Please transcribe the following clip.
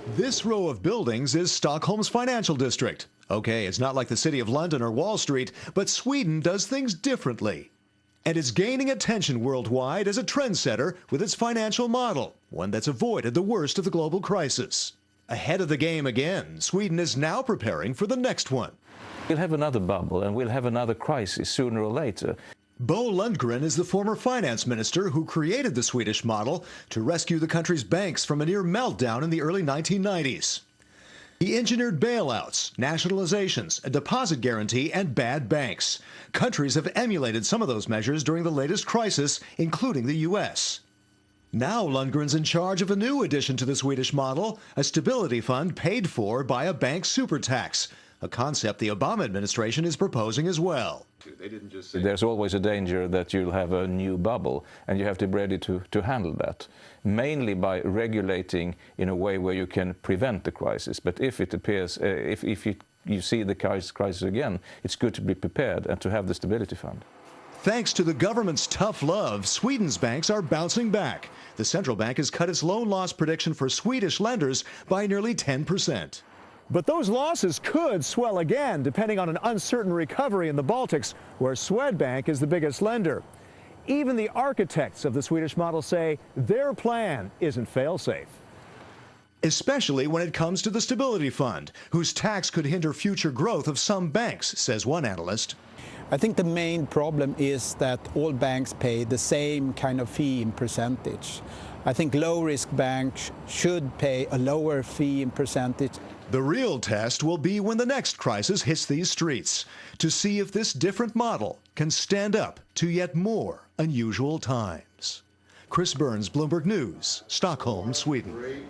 This row of buildings is Stockholm's financial district. Okay, it's not like the city of London or Wall Street, but Sweden does things differently. And it's gaining attention worldwide as a trendsetter with its financial model, one that's avoided the worst of the global crisis. Ahead of the game again, Sweden is now preparing for the next one. We'll have another bubble and we'll have another crisis sooner or later. Bo Lundgren is the former finance minister who created the Swedish model to rescue the country's banks from a near meltdown in the early 1990s. He engineered bailouts, nationalizations, a deposit guarantee, and bad banks. Countries have emulated some of those measures during the latest crisis, including the U.S. Now Lundgren's in charge of a new addition to the Swedish model, a stability fund paid for by a bank super tax, a concept the Obama administration is proposing as well. There's always a danger that you'll have a new bubble, and you have to be ready to handle that, mainly by regulating in a way where you can prevent the crisis. But if it appears, if you see the crisis again, it's good to be prepared and to have the stability fund. Thanks to the government's tough love, Sweden's banks are bouncing back. The central bank has cut its loan loss prediction for Swedish lenders by nearly 10%. But those losses could swell again, depending on an uncertain recovery in the Baltics, where Swedbank is the biggest lender. Even the architects of the Swedish model say their plan isn't fail-safe. Especially when it comes to the Stability Fund, whose tax could hinder future growth of some banks, says one analyst. I think the main problem is that all banks pay the same kind of fee in percentage. I think low-risk banks should pay a lower fee in percentage. The real test will be when the next crisis hits these streets, to see if this different model can stand up to yet more unusual times. Chris Burns, Bloomberg News, Stockholm, Sweden.